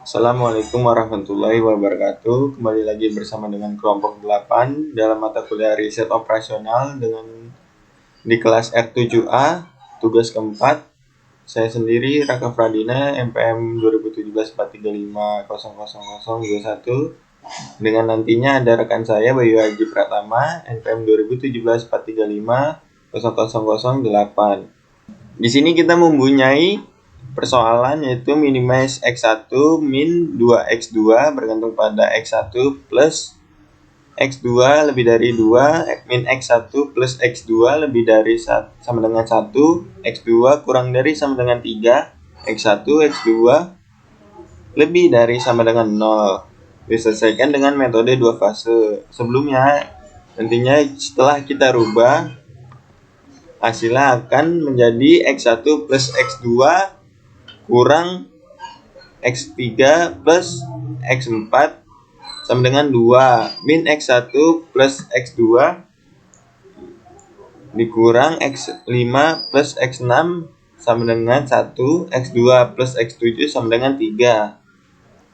Assalamualaikum warahmatullahi wabarakatuh. Kembali lagi bersama dengan kelompok 8 dalam mata kuliah riset operasional di kelas R7A, tugas keempat. Saya sendiri Raka Fradina, MPM 2017-435-00021. Dengan nantinya ada rekan saya Bayu Haji Pratama, NPM 2017-435-00008. Di sini kita mempunyai persoalan yaitu minimize X1 min 2X2 bergantung pada X1 plus X2 lebih dari 2 min X1 plus X2 lebih dari sama dengan 1, X2 kurang dari sama dengan 3, X1 X2 lebih dari sama dengan 0. Diselesaikan dengan metode dua fase. Sebelumnya nantinya setelah kita rubah hasilnya akan menjadi X1 plus X2 kurang X3 plus X4 sama dengan 2 min X1 plus X2 dikurang X5 plus X6 sama dengan 1, X2 plus X7 sama dengan 3.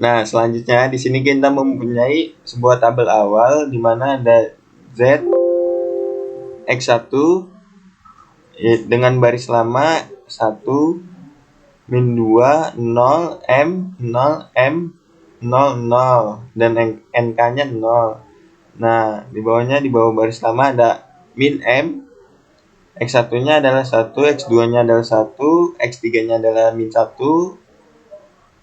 Nah, selanjutnya di sini kita mempunyai sebuah tabel awal di mana ada Z X1 dengan baris lama 1 min 2, 0, M, 0, M, 0, 0, dan NK-nya 0. Nah, di bawah baris lama ada min M, X1-nya adalah 1, X2-nya adalah 1, X3-nya adalah min 1,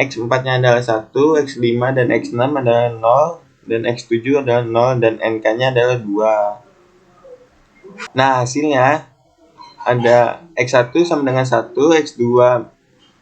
X4-nya adalah 1, X5 dan X6 adalah 0, dan X7 adalah 0, dan NK-nya adalah 2. Nah, hasilnya ada X1 sama dengan 1, X2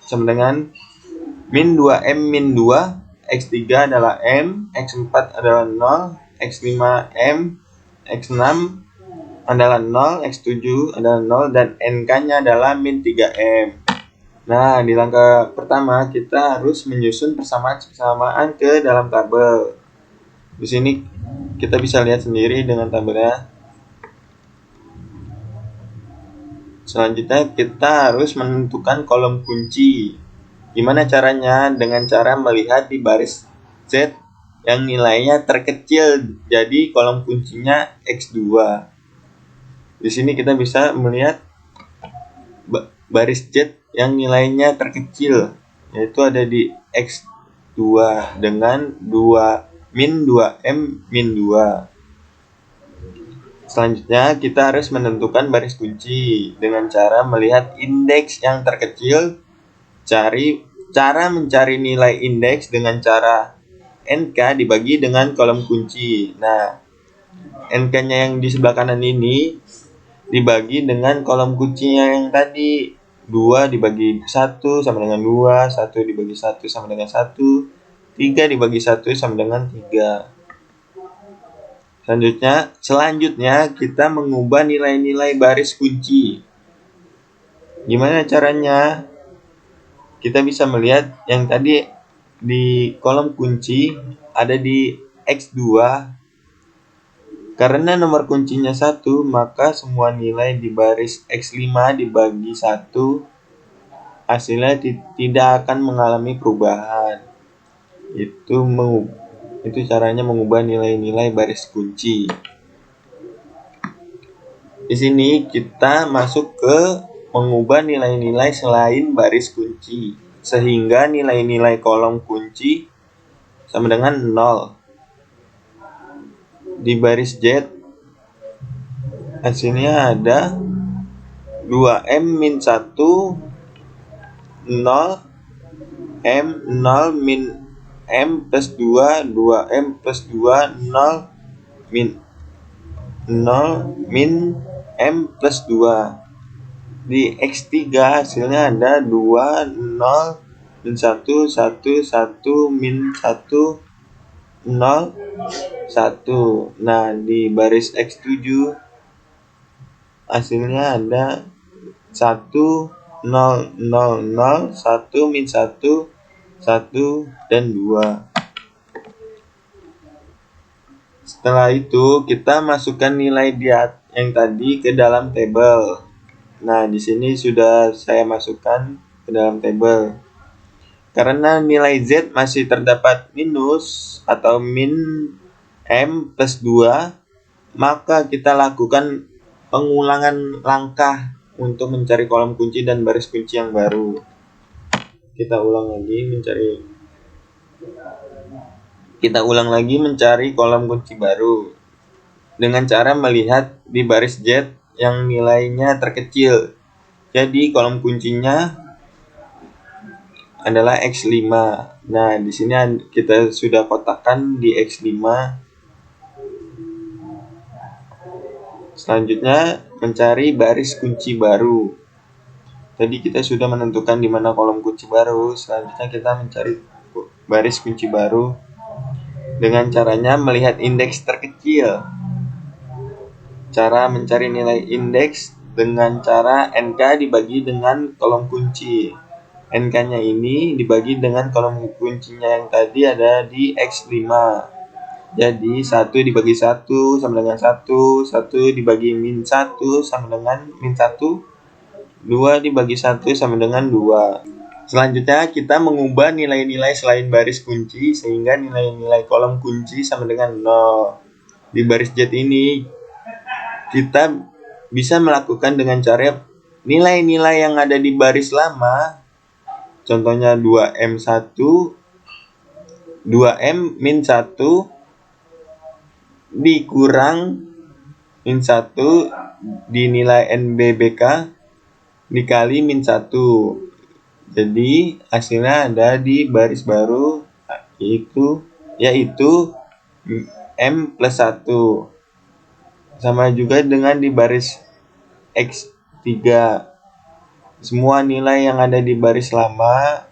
sama dengan min 2M min 2, X3 adalah M, X4 adalah 0, X5 M, X6 adalah 0, X7 adalah 0, dan NK-nya adalah min 3M. Nah, di langkah pertama kita harus menyusun persamaan-persamaan ke dalam tabel. Di sini kita bisa lihat sendiri dengan tabelnya. Selanjutnya kita harus menentukan kolom kunci. Gimana caranya? Dengan cara melihat di baris Z yang nilainya terkecil, jadi kolom kuncinya X2. Di sini kita bisa melihat baris Z yang nilainya terkecil, yaitu ada di X2 dengan 2 min 2M min 2. Selanjutnya kita harus menentukan baris kunci dengan cara melihat indeks yang terkecil. Cara mencari nilai indeks dengan cara NK dibagi dengan kolom kunci. Nah, NK-nya yang di sebelah kanan ini dibagi dengan kolom kuncinya yang tadi. 2 dibagi 1 sama dengan 2, 1 dibagi 1 sama dengan 1, 3 dibagi 1 sama dengan 3. Selanjutnya kita mengubah nilai-nilai baris kunci. Gimana caranya? Kita bisa melihat yang tadi di kolom kunci ada di X2. Karena nomor kuncinya 1, maka semua nilai di baris X5 dibagi 1 hasilnya tidak akan mengalami perubahan. Itu caranya mengubah nilai-nilai baris kunci. Di sini kita masuk ke mengubah nilai-nilai selain baris kunci, sehingga nilai-nilai kolom kunci sama dengan 0. Di baris Z hasilnya ada 2M min 1, 0, M, 0 min M plus 2, 2M plus 2, 0 min M plus 2. Di X3 hasilnya ada 2, 0, min 1, 1, 1, min 1, 0, 1. Nah, di baris X7 hasilnya ada 1, 0, 0, 0, 1, min 1, 1, dan 2. Setelah itu kita masukkan nilai yang tadi ke dalam tabel. Nah, di sini sudah saya masukkan ke dalam tabel. Karena nilai Z masih terdapat minus atau min M plus 2, maka kita lakukan pengulangan langkah untuk mencari kolom kunci dan baris kunci yang baru. Kita ulang lagi mencari kolom kunci baru dengan cara melihat di baris Z yang nilainya terkecil. Jadi kolom kuncinya adalah X5. Nah, di sini kita sudah kotakkan di X5. Selanjutnya mencari baris kunci baru. Tadi kita sudah menentukan di mana kolom kunci baru. Selanjutnya kita mencari baris kunci baru dengan caranya melihat indeks terkecil. Cara mencari nilai indeks dengan cara NK dibagi dengan kolom kunci. NK-nya ini dibagi dengan kolom kuncinya yang tadi ada di X5. Jadi 1 dibagi 1 sama dengan 1, 1 dibagi min 1 sama dengan min 1, 2 dibagi 1 sama dengan 2. Selanjutnya kita mengubah nilai-nilai selain baris kunci sehingga nilai-nilai kolom kunci sama dengan 0. Di baris Z ini kita bisa melakukan dengan cara nilai-nilai yang ada di baris lama, contohnya 2M1, 2M min 1 dikurang min 1 dinilai NBBK dikali min 1. Jadi hasilnya ada di baris baru yaitu M plus 1. Sama juga dengan di baris X3. Semua nilai yang ada di baris lama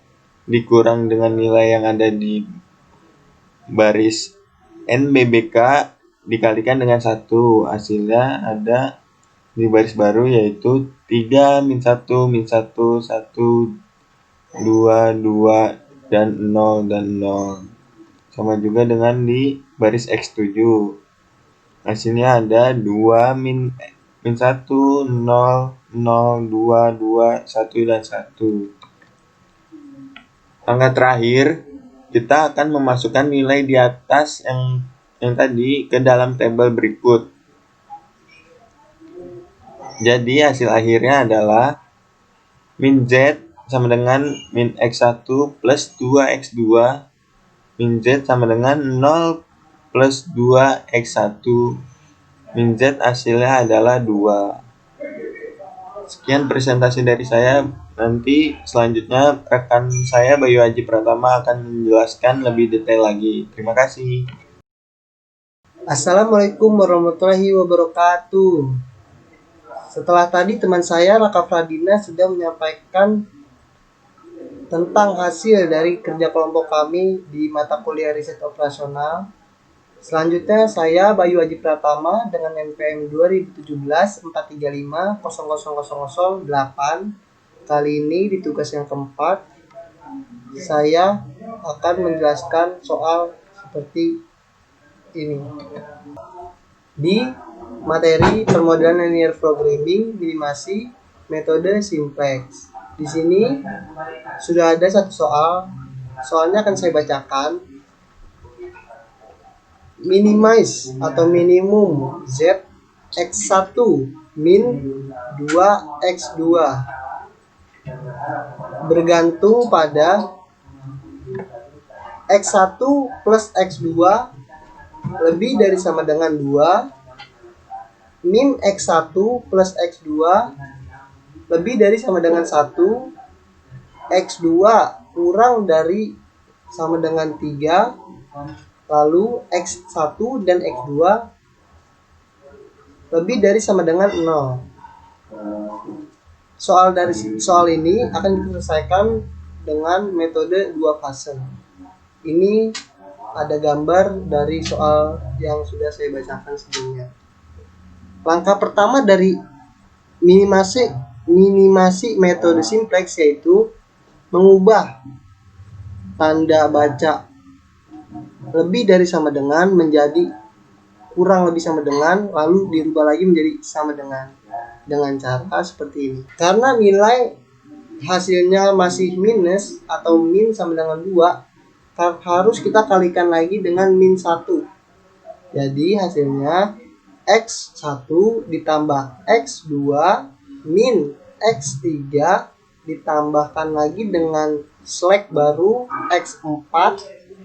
dikurang dengan nilai yang ada di baris NBBK dikalikan dengan 1. Hasilnya ada di baris baru yaitu 3 min 1 min 1 1 2 2 dan 0 dan 0. Sama juga dengan di baris X7. Hasilnya ada 2 min 1 0 0 2 2 1 dan 1. Langkah terakhir, kita akan memasukkan nilai di atas yang tadi ke dalam tabel berikut. Jadi hasil akhirnya adalah min Z sama dengan min X1 plus 2X2, min Z sama dengan 0 plus 2X1, min Z hasilnya adalah 2. Sekian presentasi dari saya. Nanti selanjutnya rekan saya Bayu Haji Pratama akan menjelaskan lebih detail lagi. Terima kasih. Assalamualaikum warahmatullahi wabarakatuh. Setelah tadi teman saya Raka Fradina sudah menyampaikan tentang hasil dari kerja kelompok kami di mata kuliah riset operasional. Selanjutnya saya Bayu Haji Pratama dengan NPM 2017-435-00008. Kali ini di tugas yang keempat saya akan menjelaskan soal seperti ini. Di materi permodalan linear programming minimasi metode simplex. Di sini sudah ada satu soal. Soalnya akan saya bacakan. Minimize atau minimum Z X1 min 2X2 bergantung pada X1 plus X2 lebih dari sama dengan 2, min X1 plus X2 lebih dari sama dengan 1, X2 kurang dari sama dengan 3, lalu X1 dan X2 lebih dari sama dengan 0. Soal ini akan diselesaikan dengan metode 2 fase. Ini ada gambar dari soal yang sudah saya bacakan sebelumnya. Langkah pertama dari minimasi metode simplex yaitu mengubah tanda baca lebih dari sama dengan menjadi kurang lebih sama dengan, lalu dirubah lagi menjadi sama dengan cara seperti ini. Karena nilai hasilnya masih minus atau min sama dengan 2, harus kita kalikan lagi dengan min 1. Jadi hasilnya X1 ditambah X2 min X3 ditambahkan lagi dengan slack baru X4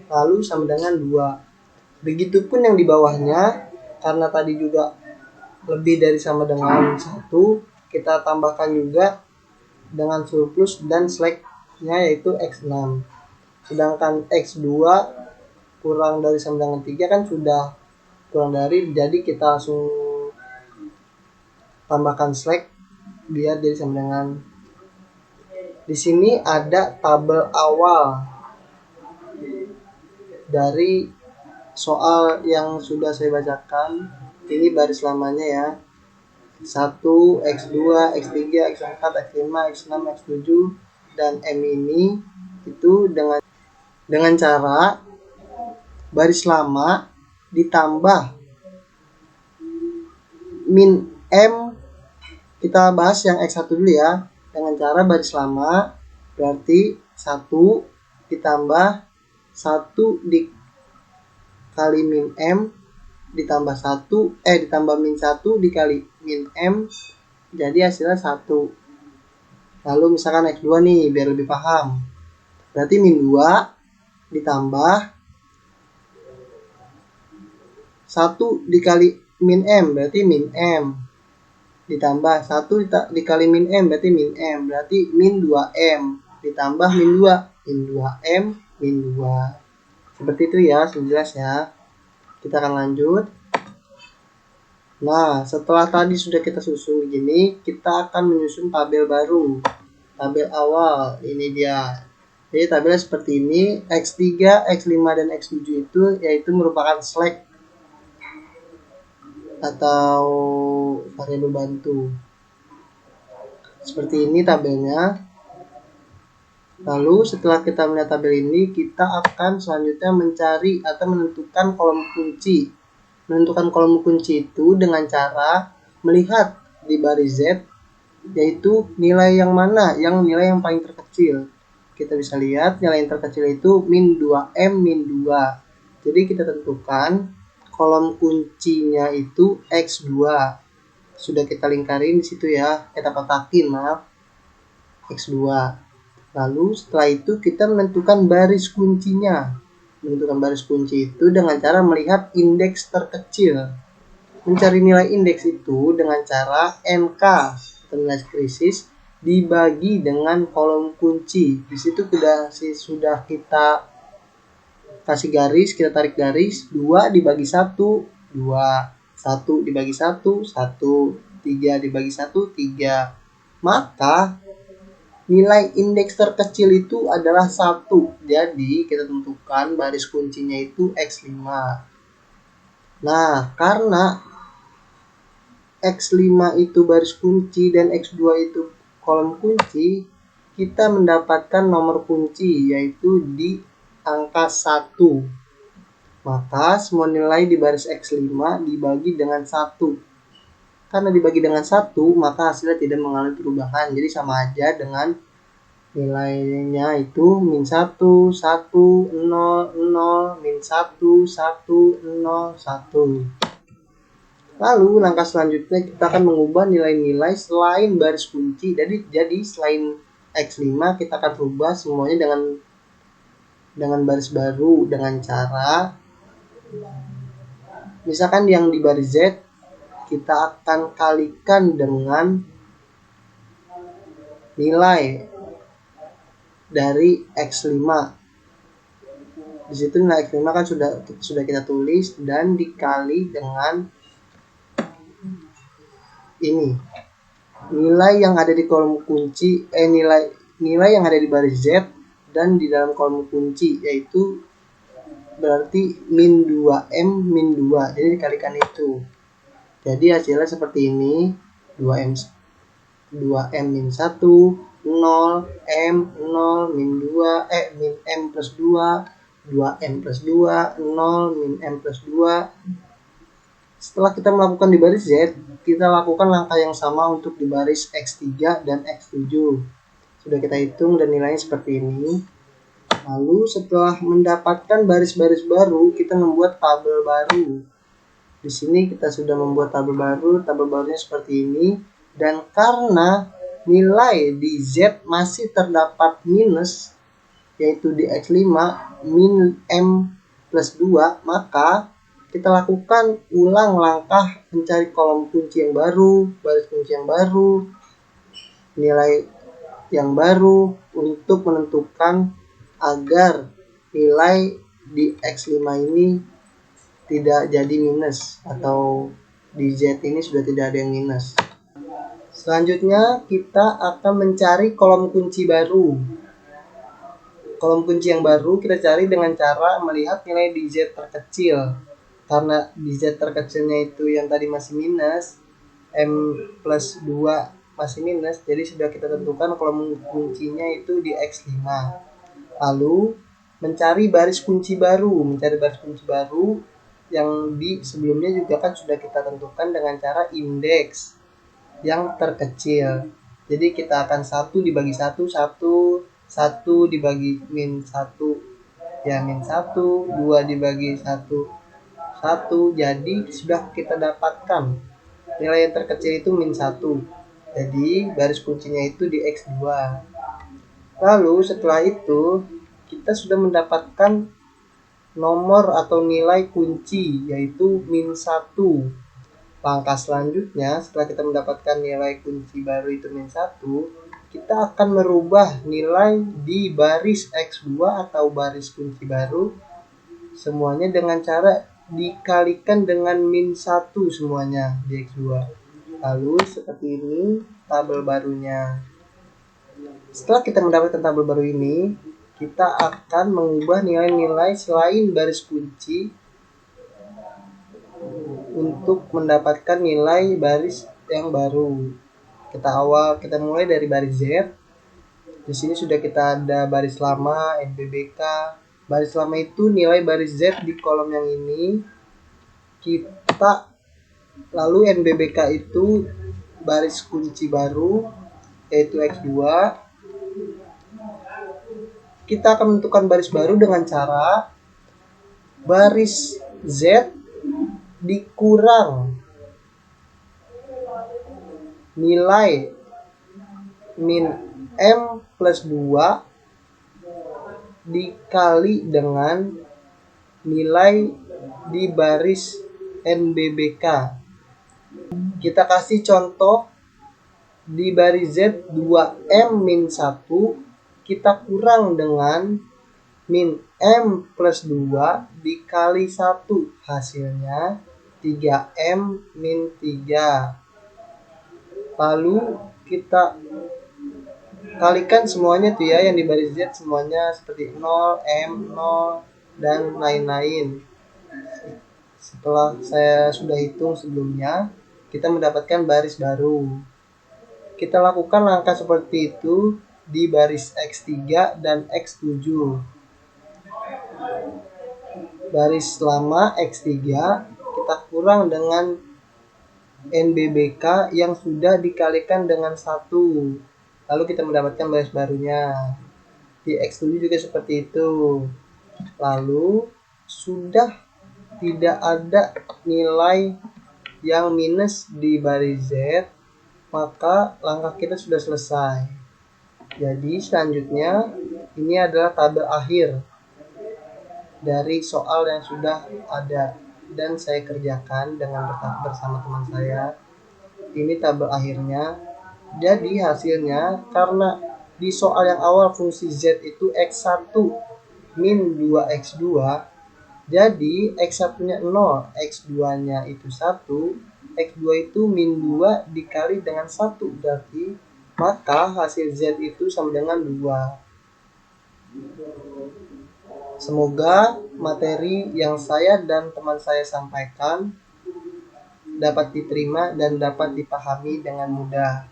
lalu sama dengan 2. Begitupun yang di bawahnya, karena tadi juga lebih dari sama dengan 1, kita tambahkan juga dengan surplus dan slacknya yaitu X6. Sedangkan X2 kurang dari sama dengan 3 kan sudah kurang dari, jadi kita langsung tambahkan slack biar jadi sama dengan. Di sini ada tabel awal dari soal yang sudah saya bacakan. Ini baris lamanya ya. 1, X2, X3, X4, X5, X6, X7 dan M ini itu dengan cara baris lama ditambah min M. Kita bahas yang X1 dulu ya. Dengan cara baris lama berarti 1 ditambah 1 dikali min M ditambah ditambah min 1 dikali min M, jadi hasilnya 1. Lalu misalkan X2 nih biar lebih paham, berarti min 2 ditambah 1 dikali min M berarti min M ditambah 1 dikali min M berarti min M, berarti min 2M ditambah min 2, min 2M min 2. Seperti itu ya, sudah jelas ya. Kita akan lanjut. Nah, setelah tadi sudah kita susun begini, kita akan menyusun tabel baru. Tabel awal, ini dia. Jadi tabelnya seperti ini. X3, X5, dan X7 itu yaitu merupakan slack atau variabel bantu. Seperti ini tabelnya. Lalu setelah kita melihat tabel ini, kita akan selanjutnya mencari atau menentukan kolom kunci. Menentukan kolom kunci itu dengan cara melihat di baris Z, yaitu nilai yang mana, nilai yang paling terkecil. Kita bisa lihat nilai yang terkecil itu min 2M min 2. Jadi kita tentukan kolom kuncinya itu X2. Sudah kita lingkarin di situ ya, kita kotakin X2. Lalu setelah itu kita menentukan baris kuncinya. Menentukan baris kunci itu dengan cara melihat indeks terkecil. Mencari nilai indeks itu dengan cara NK atau nilai krisis dibagi dengan kolom kunci. Di situ sudah kita kasih garis, kita tarik garis, 2 dibagi 1, 2, 1 dibagi 1, 1, 3 dibagi 1, 3. Maka nilai indeks terkecil itu adalah 1. Jadi kita tentukan baris kuncinya itu X5. Nah, karena X5 itu baris kunci dan X2 itu kolom kunci, kita mendapatkan nomor kunci yaitu di angka 1. Maka semua nilai di baris X5 dibagi dengan 1. Karena dibagi dengan 1, maka hasilnya tidak mengalami perubahan. Jadi sama aja dengan nilainya itu min 1, 1, 0, 0, min 1, 1, 0, 1. Lalu langkah selanjutnya kita akan mengubah nilai-nilai selain baris kunci. Jadi selain X5 kita akan rubah semuanya dengan baris baru, dengan cara misalkan yang di baris Z kita akan kalikan dengan nilai dari X5. Di situ nilai X5 kan sudah kita tulis dan dikali dengan ini. Nilai yang ada di kolom kunci nilai yang ada di baris Z dan di dalam kolom kunci, yaitu berarti min 2M min 2. Jadi dikalikan itu. Jadi hasilnya seperti ini, 2M min 1, 0, M, 0, min 2, min M plus 2, 2M plus 2, 0, min M plus 2. Setelah kita melakukan di baris Z, kita lakukan langkah yang sama untuk di baris X3 dan X7. Sudah kita hitung dan nilainya seperti ini. Lalu setelah mendapatkan baris-baris baru, kita membuat tabel baru. Di sini kita sudah membuat tabel barunya seperti ini. Dan karena nilai di Z masih terdapat minus, yaitu di X5 min M plus 2, maka kita lakukan ulang langkah mencari kolom kunci yang baru, baris kunci yang baru, nilai yang baru untuk menentukan agar nilai di X5 ini tidak jadi minus, atau di Z ini sudah tidak ada yang minus. Selanjutnya kita akan mencari kolom kunci baru. Kolom kunci yang baru kita cari dengan cara melihat nilai di Z terkecil. Karena di Z terkecilnya itu yang tadi masih minus, M plus 2 masih minus, jadi sudah kita tentukan kolom kuncinya itu di X5. Lalu mencari baris kunci baru yang di sebelumnya juga kan sudah kita tentukan dengan cara indeks yang terkecil. Jadi kita akan 1 dibagi 1 dibagi min 1 ya min 1, 2 dibagi 1, jadi sudah kita dapatkan nilai yang terkecil itu min 1. Jadi baris kuncinya itu di X2. Lalu setelah itu kita sudah mendapatkan nomor atau nilai kunci yaitu min 1. Langkah selanjutnya setelah kita mendapatkan nilai kunci baru itu min 1, kita akan merubah nilai di baris X2 atau baris kunci baru semuanya dengan cara dikalikan dengan min 1 semuanya di X2. Lalu seperti ini tabel barunya. Setelah kita mendapatkan tabel baru ini, kita akan mengubah nilai-nilai selain baris kunci untuk mendapatkan nilai baris yang baru. Kita mulai dari baris Z. Di sini sudah kita ada baris lama, NBBK. Baris lama itu nilai baris Z di kolom yang ini. Lalu NBBK itu baris kunci baru yaitu X2. Kita akan menentukan baris baru dengan cara baris Z dikurang nilai min M plus 2 dikali dengan nilai di baris NBBK. Kita kasih contoh di baris Z 2M min 1 kita kurang dengan min M plus 2 dikali 1, hasilnya 3M min 3. Lalu kita kalikan semuanya tuh ya, yang di baris Z semuanya seperti 0, M, 0, dan lain-lain. Setelah saya sudah hitung sebelumnya, kita mendapatkan baris baru. Kita lakukan langkah seperti itu di baris X3 dan X7. Baris lama X3 kita kurang dengan NBBK yang sudah dikalikan dengan 1. Lalu kita mendapatkan baris barunya. Di X7 juga seperti itu. Lalu sudah tidak ada nilai yang minus di baris Z, maka langkah kita sudah selesai. Jadi selanjutnya ini adalah tabel akhir dari soal yang sudah ada dan saya kerjakan bersama teman saya. Ini tabel akhirnya. Jadi hasilnya, karena di soal yang awal fungsi Z itu X1 min 2X2, jadi X1 nya 0, X2 nya itu 1, X2 itu min 2 dikali dengan 1, berarti maka hasil Z itu sama dengan 2. Semoga materi yang saya dan teman saya sampaikan dapat diterima dan dapat dipahami dengan mudah.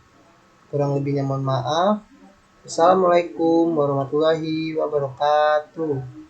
Kurang lebihnya mohon maaf. Assalamualaikum warahmatullahi wabarakatuh.